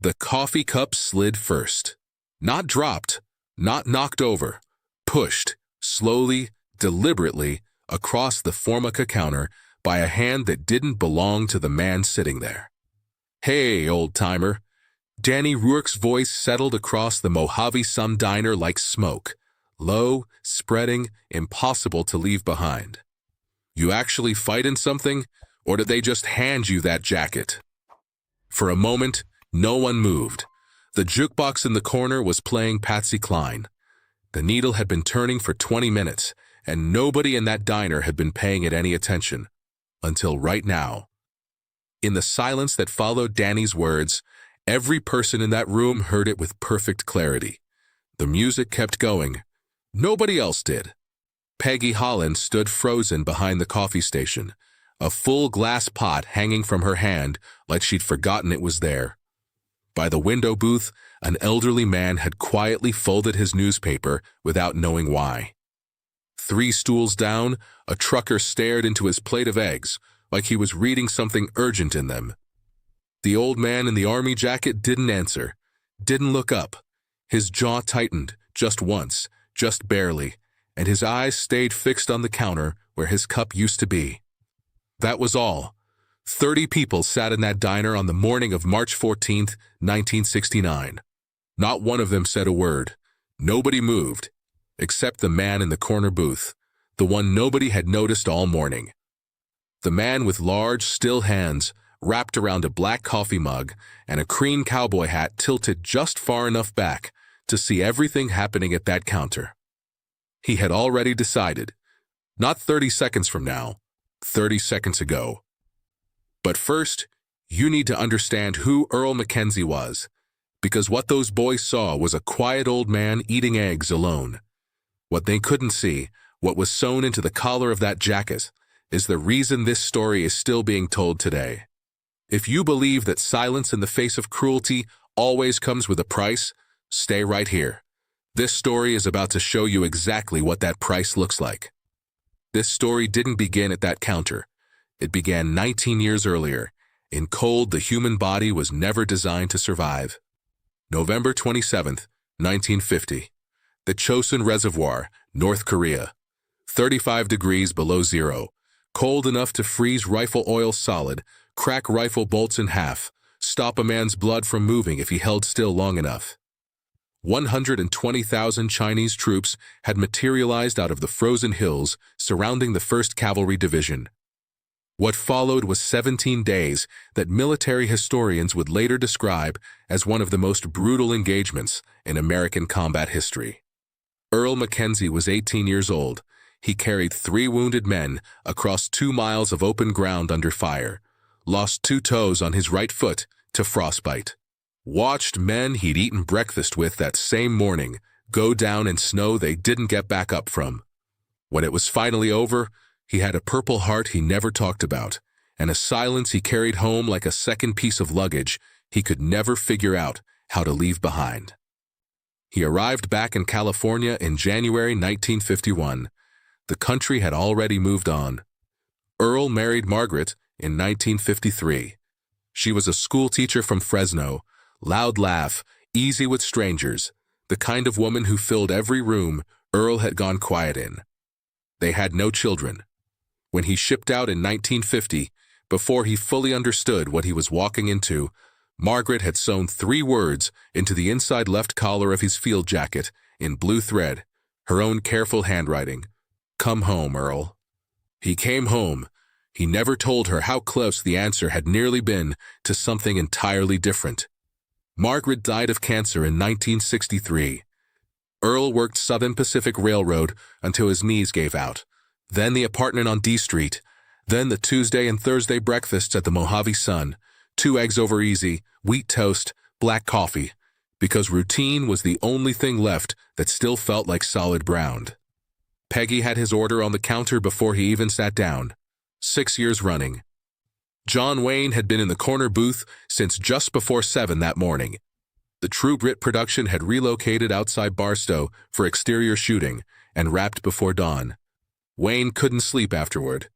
The coffee cup slid first. Not dropped, not knocked over, pushed, slowly, deliberately, across the Formica counter by a hand that didn't belong to the man sitting there. "Hey, old-timer." Danny Rourke's voice settled across the Mojave-Sun diner like smoke, low, spreading, impossible to leave behind. "You actually fightin' something, or did they just hand you that jacket?" For a moment, no one moved. The jukebox in the corner was playing Patsy Cline. The needle had been turning for 20 minutes, and nobody in that diner had been paying it any attention. Until right now. In the silence that followed Danny's words, every person in that room heard it with perfect clarity. The music kept going. Nobody else did. Peggy Holland stood frozen behind the coffee station, a full glass pot hanging from her hand like she'd forgotten it was there. By the window booth, an elderly man had quietly folded his newspaper without knowing why. 3 stools down, a trucker stared into his plate of eggs like he was reading something urgent in them. The old man in the army jacket didn't answer, didn't look up. His jaw tightened, just once, just barely, and his eyes stayed fixed on the counter where his cup used to be. That was all. 30 people sat in that diner on the morning of March 14th, 1969. Not one of them said a word. Nobody moved, except the man in the corner booth, the one nobody had noticed all morning. The man with large, still hands wrapped around a black coffee mug and a cream cowboy hat tilted just far enough back to see everything happening at that counter. He had already decided, not 30 seconds from now, 30 seconds ago. But first, you need to understand who Earl Mackenzie was, because what those boys saw was a quiet old man eating eggs alone. What they couldn't see, what was sewn into the collar of that jacket, is the reason this story is still being told today. If you believe that silence in the face of cruelty always comes with a price, stay right here. This story is about to show you exactly what that price looks like. This story didn't begin at that counter. It began 19 years earlier, in cold the human body was never designed to survive. November 27th, 1950. The Chosun Reservoir, North Korea. 35 degrees below zero. Cold enough to freeze rifle oil solid, crack rifle bolts in half, stop a man's blood from moving if he held still long enough. 120,000 Chinese troops had materialized out of the frozen hills surrounding the 1st Cavalry Division. What followed was 17 days that military historians would later describe as one of the most brutal engagements in American combat history. Earl Mackenzie was 18 years old. He carried 3 wounded men across 2 miles of open ground under fire, lost 2 toes on his right foot to frostbite, watched men he'd eaten breakfast with that same morning go down in snow they didn't get back up from. When it was finally over, he had a Purple Heart he never talked about, and a silence he carried home like a second piece of luggage he could never figure out how to leave behind. He arrived back in California in January 1951. The country had already moved on. Earl married Margaret in 1953. She was a school teacher from Fresno, loud laugh, easy with strangers, the kind of woman who filled every room Earl had gone quiet in. They had no children. When he shipped out in 1950, before he fully understood what he was walking into, Margaret had sewn 3 words into the inside left collar of his field jacket in blue thread, her own careful handwriting. "Come home, Earl." He came home. He never told her how close the answer had nearly been to something entirely different. Margaret died of cancer in 1963. Earl worked Southern Pacific Railroad until his knees gave out, then the apartment on D Street, then the Tuesday and Thursday breakfasts at the Mojave Sun, 2 eggs over easy, wheat toast, black coffee, because routine was the only thing left that still felt like solid ground. Peggy had his order on the counter before he even sat down. 6 years running. John Wayne had been in the corner booth since just before 7 that morning. The True Grit production had relocated outside Barstow for exterior shooting and wrapped before dawn. Wayne couldn't sleep afterward.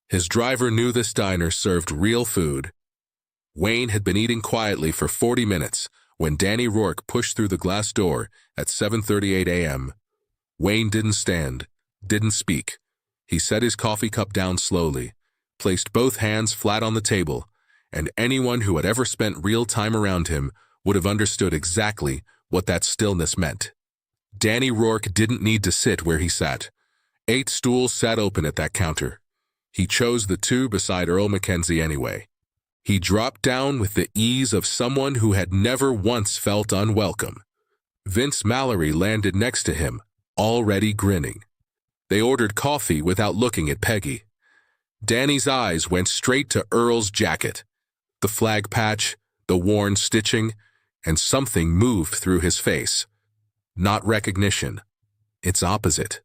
His driver knew this diner served real food. Wayne had been eating quietly for 40 minutes when Danny Rourke pushed through the glass door at 7:38 a.m. Wayne didn't stand, didn't speak. He set his coffee cup down slowly, placed both hands flat on the table, and anyone who had ever spent real time around him would have understood exactly what that stillness meant. Danny Rourke didn't need to sit where he sat. 8 stools sat open at that counter. He chose the 2 beside Earl Mackenzie anyway. He dropped down with the ease of someone who had never once felt unwelcome. Vince Mallory landed next to him, already grinning. They ordered coffee without looking at Peggy. Danny's eyes went straight to Earl's jacket. The flag patch, the worn stitching, and something moved through his face. Not recognition. Its opposite.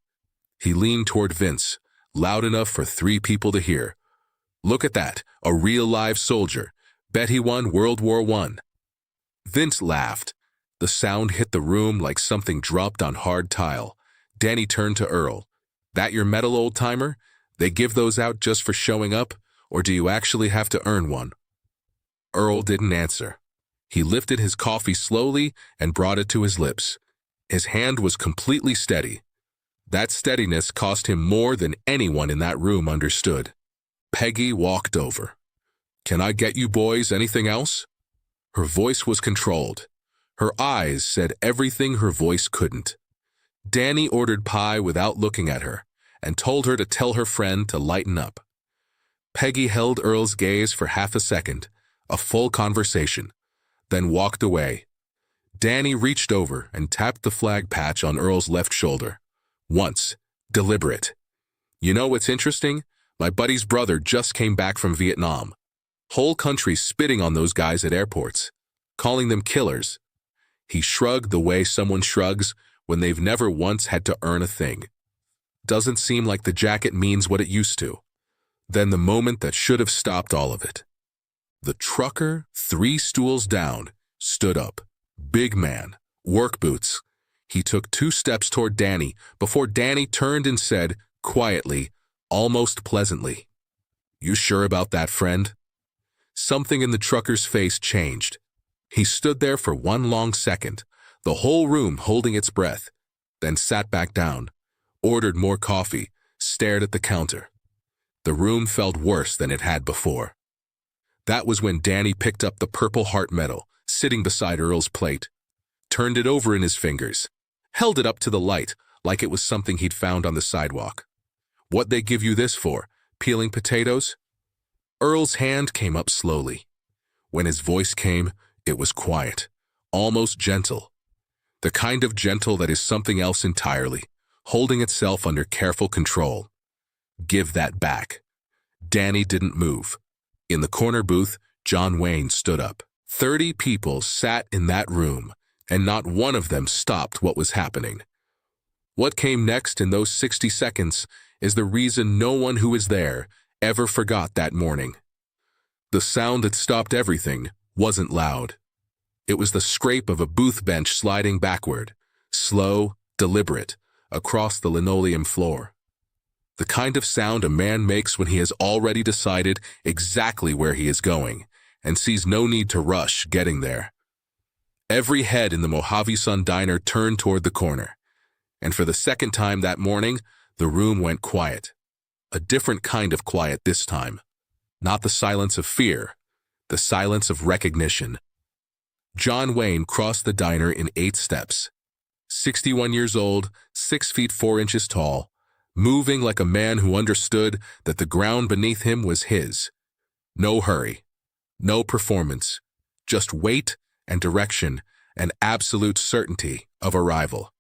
He leaned toward Vince, loud enough for 3 people to hear. "Look at that, a real live soldier. Bet he won World War I." Vince laughed. The sound hit the room like something dropped on hard tile. Danny turned to Earl. "That your medal, old-timer? They give those out just for showing up, or do you actually have to earn one?" Earl didn't answer. He lifted his coffee slowly and brought it to his lips. His hand was completely steady. That steadiness cost him more than anyone in that room understood. Peggy walked over. "Can I get you boys anything else?" Her voice was controlled. Her eyes said everything her voice couldn't. Danny ordered pie without looking at her and told her to tell her friend to lighten up. Peggy held Earl's gaze for half a second, a full conversation, then walked away. Danny reached over and tapped the flag patch on Earl's left shoulder. Once, deliberate. "You know what's interesting? My buddy's brother just came back from Vietnam. Whole country spitting on those guys at airports, calling them killers." He shrugged the way someone shrugs when they've never once had to earn a thing. Doesn't seem like the jacket means what it used to. Then the moment that should have stopped all of it. The trucker, 3 stools down, stood up. Big man, work boots. He took 2 steps toward Danny before Danny turned and said, quietly, almost pleasantly, "You sure about that, friend?" Something in the trucker's face changed. He stood there for one long second, the whole room holding its breath, then sat back down, ordered more coffee, stared at the counter. The room felt worse than it had before. That was when Danny picked up the Purple Heart medal, sitting beside Earl's plate, turned it over in his fingers, held it up to the light like it was something he'd found on the sidewalk. "What they give you this for? Peeling potatoes?" Earl's hand came up slowly. When his voice came, it was quiet, almost gentle. The kind of gentle that is something else entirely, holding itself under careful control. "Give that back." Danny didn't move. In the corner booth, John Wayne stood up. 30 people sat in that room, and not one of them stopped what was happening. What came next in those 60 seconds is the reason no one who was there ever forgot that morning. The sound that stopped everything wasn't loud. It was the scrape of a booth bench sliding backward, slow, deliberate, across the linoleum floor. The kind of sound a man makes when he has already decided exactly where he is going and sees no need to rush getting there. Every head in the Mojave Sun diner turned toward the corner, and for the second time that morning, the room went quiet. A different kind of quiet this time. Not the silence of fear, the silence of recognition. John Wayne crossed the diner in 8 steps. 61 years old, 6 feet 4 inches tall, moving like a man who understood that the ground beneath him was his. No hurry, no performance, just weight and direction and absolute certainty of arrival.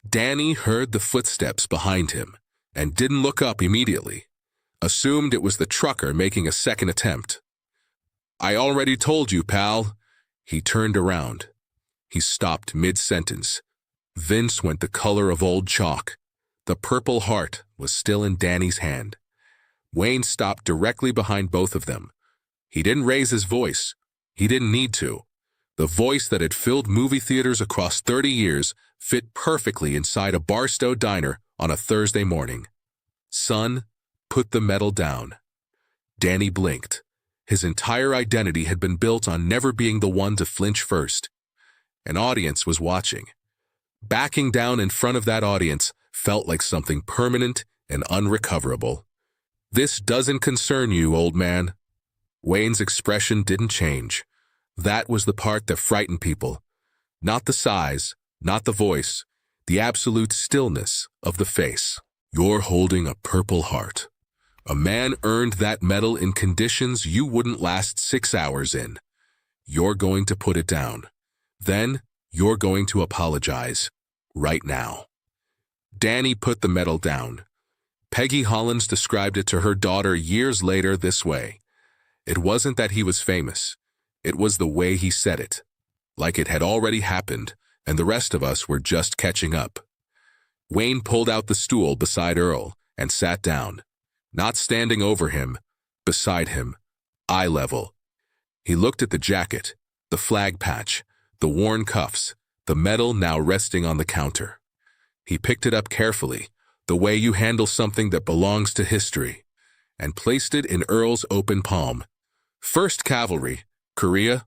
Danny heard the footsteps behind him and didn't look up immediately. Assumed it was the trucker making a second attempt. "I already told you, pal." He turned around. He stopped mid-sentence. Vince went the color of old chalk. The Purple Heart was still in Danny's hand. Wayne stopped directly behind both of them. He didn't raise his voice. He didn't need to. The voice that had filled movie theaters across 30 years fit perfectly inside a Barstow diner on a Thursday morning. "Son, put the medal down." Danny blinked. His entire identity had been built on never being the one to flinch first. An audience was watching. Backing down in front of that audience felt like something permanent and unrecoverable. "This doesn't concern you, old man." Wayne's expression didn't change. That was the part that frightened people. Not the size, not the voice, the absolute stillness of the face. "You're holding a Purple Heart. A man earned that medal in conditions you wouldn't last 6 hours in. You're going to put it down. Then you're going to apologize. Right now." Danny put the medal down. Peggy Hollins described it to her daughter years later this way. It wasn't that he was famous. It was the way he said it. Like it had already happened, and the rest of us were just catching up. Wayne pulled out the stool beside Earl and sat down, not standing over him, beside him, eye level. He looked at the jacket, the flag patch, the worn cuffs, the medal now resting on the counter. He picked it up carefully, the way you handle something that belongs to history, and placed it in Earl's open palm. "First Cavalry, Korea?"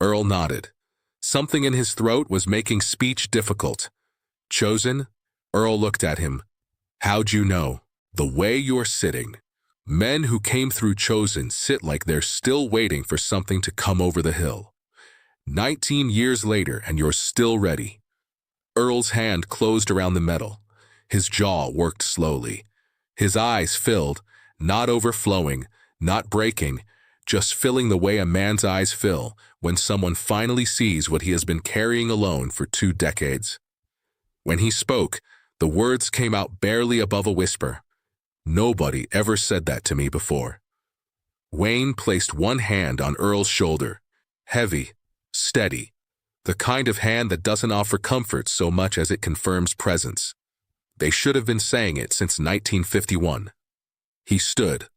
Earl nodded. Something in his throat was making speech difficult. "Chosen?" Earl looked at him. "How'd you know?" "The way you're sitting. Men who came through Chosen sit like they're still waiting for something to come over the hill. 19 years later, and you're still ready." Earl's hand closed around the medal. His jaw worked slowly. His eyes filled, not overflowing, not breaking, just filling the way a man's eyes fill when someone finally sees what he has been carrying alone for 2 decades. When he spoke, the words came out barely above a whisper. "Nobody ever said that to me before." Wayne placed one hand on Earl's shoulder, heavy, steady, the kind of hand that doesn't offer comfort so much as it confirms presence. They should have been saying it since 1951. He stood,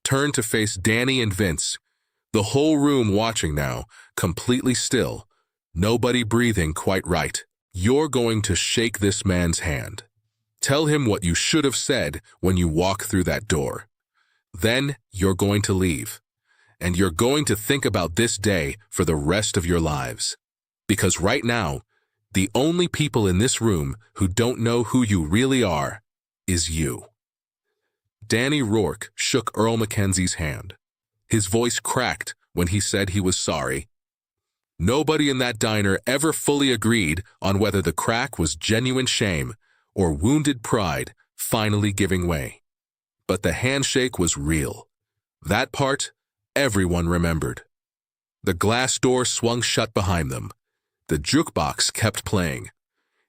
turned to face Danny and Vince, the whole room watching now, completely still, nobody breathing quite right. "You're going to shake this man's hand. Tell him what you should have said when you walk through that door. Then you're going to leave. And you're going to think about this day for the rest of your lives. Because right now, the only people in this room who don't know who you really are is you." Danny Rourke shook Earl Mackenzie's hand. His voice cracked when he said he was sorry. Nobody in that diner ever fully agreed on whether the crack was genuine shame or wounded pride finally giving way. But the handshake was real. That part, everyone remembered. The glass door swung shut behind them. The jukebox kept playing.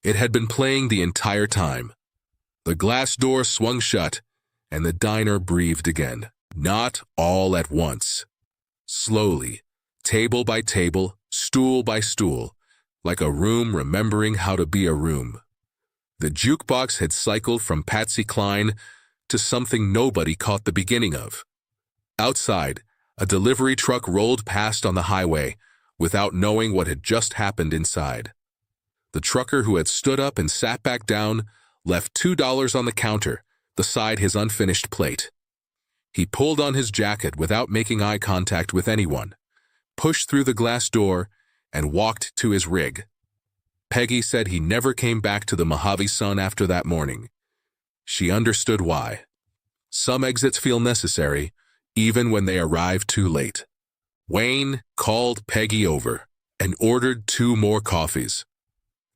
It had been playing the entire time. The glass door swung shut, and the diner breathed again. Not all at once. Slowly, table by table, stool by stool, like a room remembering how to be a room. The jukebox had cycled from Patsy Cline to something nobody caught the beginning of. Outside, a delivery truck rolled past on the highway without knowing what had just happened inside. The trucker who had stood up and sat back down left $2 on the counter beside his unfinished plate. He pulled on his jacket without making eye contact with anyone, pushed through the glass door, and walked to his rig. Peggy said he never came back to the Mojave Sun after that morning. She understood why. Some exits feel necessary, even when they arrive too late. Wayne called Peggy over and ordered 2 more coffees.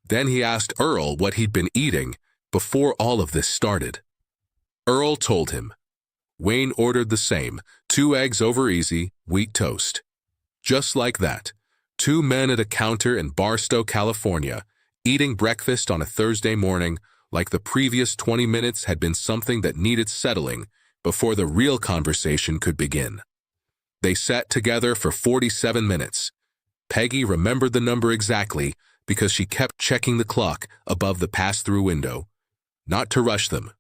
Then he asked Earl what he'd been eating before all of this started. Earl told him. Wayne ordered the same, 2 eggs over easy, wheat toast. Just like that, 2 men at a counter in Barstow, California, eating breakfast on a Thursday morning like the previous 20 minutes had been something that needed settling before the real conversation could begin. They sat together for 47 minutes. Peggy remembered the number exactly because she kept checking the clock above the pass-through window. Not to rush them,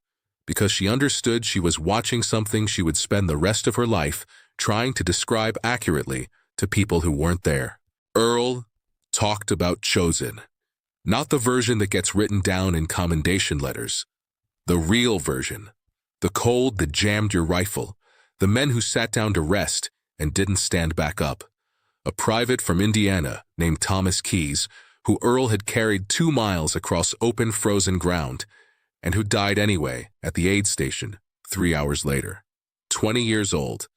because she understood she was watching something she would spend the rest of her life trying to describe accurately to people who weren't there. Earl talked about Chosen, not the version that gets written down in commendation letters. The real version, the cold that jammed your rifle, the men who sat down to rest and didn't stand back up. A private from Indiana named Thomas Keyes, who Earl had carried 2 miles across open frozen ground, and who died anyway at the aid station 3 hours later. 20 years old,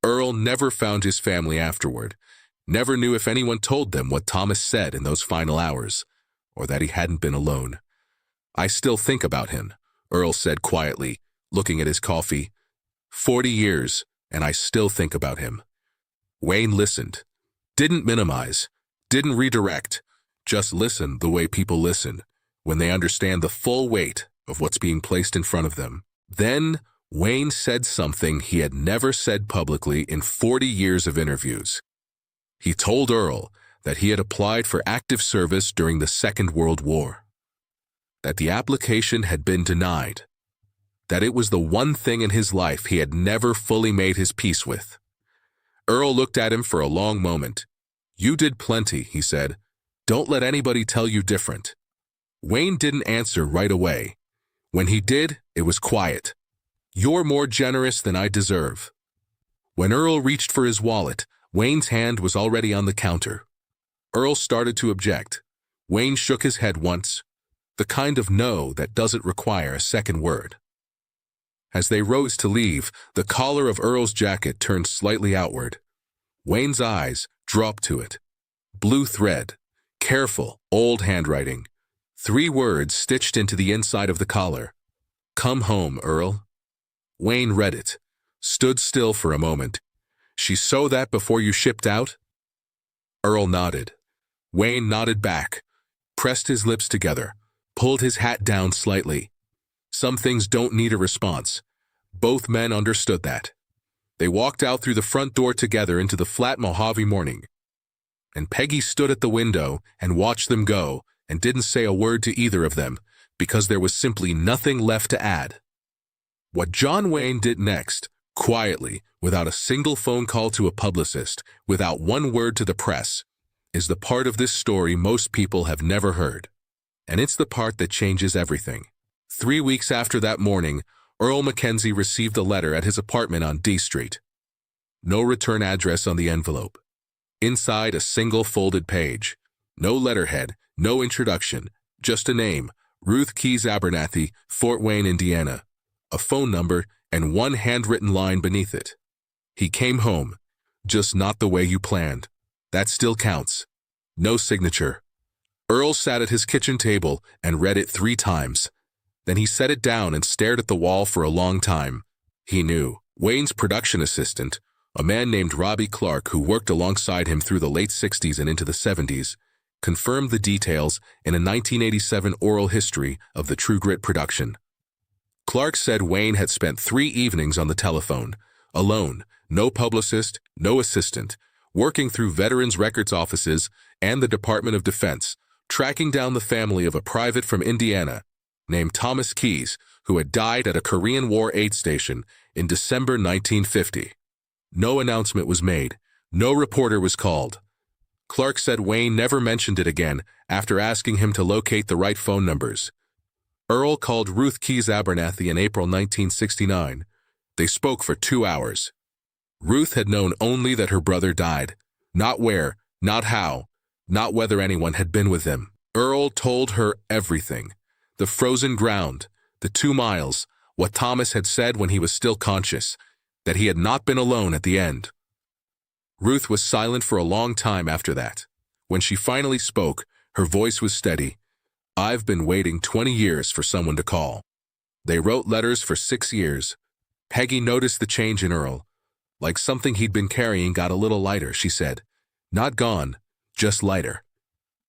Earl never found his family afterward, never knew if anyone told them what Thomas said in those final hours, or that he hadn't been alone. "I still think about him," Earl said quietly, looking at his coffee. 40 years, and I still think about him." Wayne listened. Didn't minimize, didn't redirect, just listened the way people listen, when they understand the full weight of what's being placed in front of them. Then, Wayne said something he had never said publicly in 40 years of interviews. He told Earl that he had applied for active service during the Second World War, that the application had been denied, that it was the one thing in his life he had never fully made his peace with. Earl looked at him for a long moment. "You did plenty," he said. "Don't let anybody tell you different." Wayne didn't answer right away. When he did, it was quiet. "You're more generous than I deserve." When Earl reached for his wallet, Wayne's hand was already on the counter. Earl started to object. Wayne shook his head once, the kind of no that doesn't require a second word. As they rose to leave, the collar of Earl's jacket turned slightly outward. Wayne's eyes dropped to it. Blue thread, careful, old handwriting. 3 words stitched into the inside of the collar. "Come home, Earl." Wayne read it, stood still for a moment. "She sew that before you shipped out?" Earl nodded. Wayne nodded back, pressed his lips together, pulled his hat down slightly. Some things don't need a response. Both men understood that. They walked out through the front door together into the flat Mojave morning. And Peggy stood at the window and watched them go and didn't say a word to either of them because there was simply nothing left to add. What John Wayne did next, quietly, without a single phone call to a publicist, without one word to the press, is the part of this story most people have never heard. And it's the part that changes everything. 3 weeks after that morning, Earl Mackenzie received a letter at his apartment on D Street. No return address on the envelope. Inside, a single folded page. No letterhead, no introduction, just a name, Ruth Keyes Abernathy, Fort Wayne, Indiana. A phone number and one handwritten line beneath it. "He came home, just not the way you planned. That still counts." No signature. Earl sat at his kitchen table and read it 3 times. Then he set it down and stared at the wall for a long time. He knew. Wayne's production assistant, a man named Robbie Clark who worked alongside him through the late 60s and into the 70s, confirmed the details in a 1987 oral history of the True Grit production. Clark said Wayne had spent 3 evenings on the telephone, alone, no publicist, no assistant, working through Veterans Records offices and the Department of Defense, tracking down the family of a private from Indiana named Thomas Keyes, who had died at a Korean War aid station in December 1950. No announcement was made. No reporter was called. Clark said Wayne never mentioned it again after asking him to locate the right phone numbers. Earl called Ruth Keyes Abernathy in April 1969. They spoke for 2 hours. Ruth had known only that her brother died. Not where, not how, not whether anyone had been with him. Earl told her everything. The frozen ground, the 2 miles, what Thomas had said when he was still conscious, that he had not been alone at the end. Ruth was silent for a long time after that. When she finally spoke, her voice was steady. "I've been waiting 20 years for someone to call." They wrote letters for 6 years. Peggy noticed the change in Earl. Like something he'd been carrying got a little lighter, she said. Not gone, just lighter.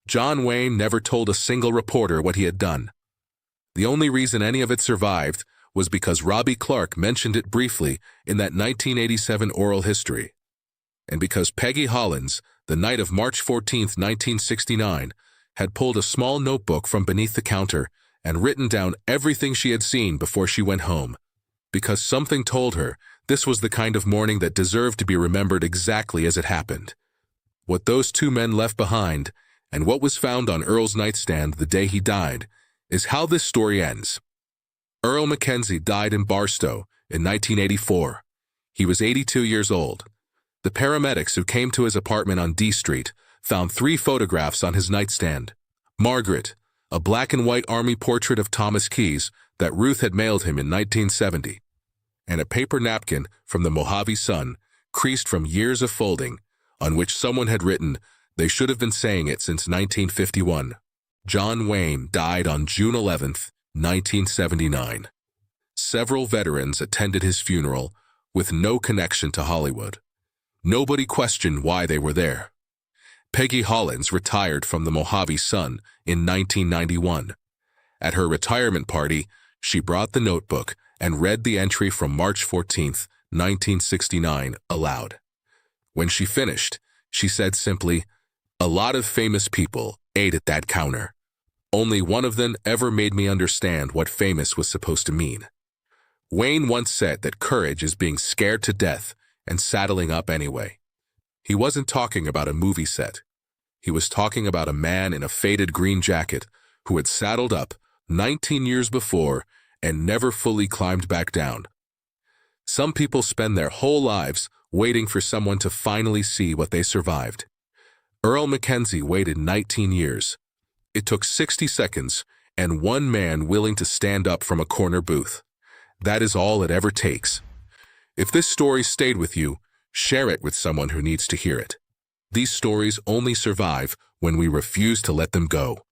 John Wayne never told a single reporter what he had done. The only reason any of it survived was because Robbie Clark mentioned it briefly in that 1987 oral history. And because Peggy Hollins, the night of March 14, 1969, had pulled a small notebook from beneath the counter and written down everything she had seen before she went home. Because something told her this was the kind of morning that deserved to be remembered exactly as it happened. What those 2 men left behind, and what was found on Earl's nightstand the day he died, is how this story ends. Earl Mackenzie died in Barstow in 1984. He was 82 years old. The paramedics who came to his apartment on D Street found 3 photographs on his nightstand. Margaret, a black and white army portrait of Thomas Keyes that Ruth had mailed him in 1970, and a paper napkin from the Mojave Sun, creased from years of folding, on which someone had written, "They should have been saying it since 1951. John Wayne died on June 11, 1979. Several veterans attended his funeral with no connection to Hollywood. Nobody questioned why they were there. Peggy Hollins retired from the Mojave Sun in 1991. At her retirement party, she brought the notebook and read the entry from March 14, 1969, aloud. When she finished, she said simply, "A lot of famous people ate at that counter. Only one of them ever made me understand what famous was supposed to mean." Wayne once said that courage is being scared to death and saddling up anyway. He wasn't talking about a movie set. He was talking about a man in a faded green jacket who had saddled up 19 years before and never fully climbed back down. Some people spend their whole lives waiting for someone to finally see what they survived. Earl Mackenzie waited 19 years. It took 60 seconds and one man willing to stand up from a corner booth. That is all it ever takes. If this story stayed with you, share it with someone who needs to hear it. These stories only survive when we refuse to let them go.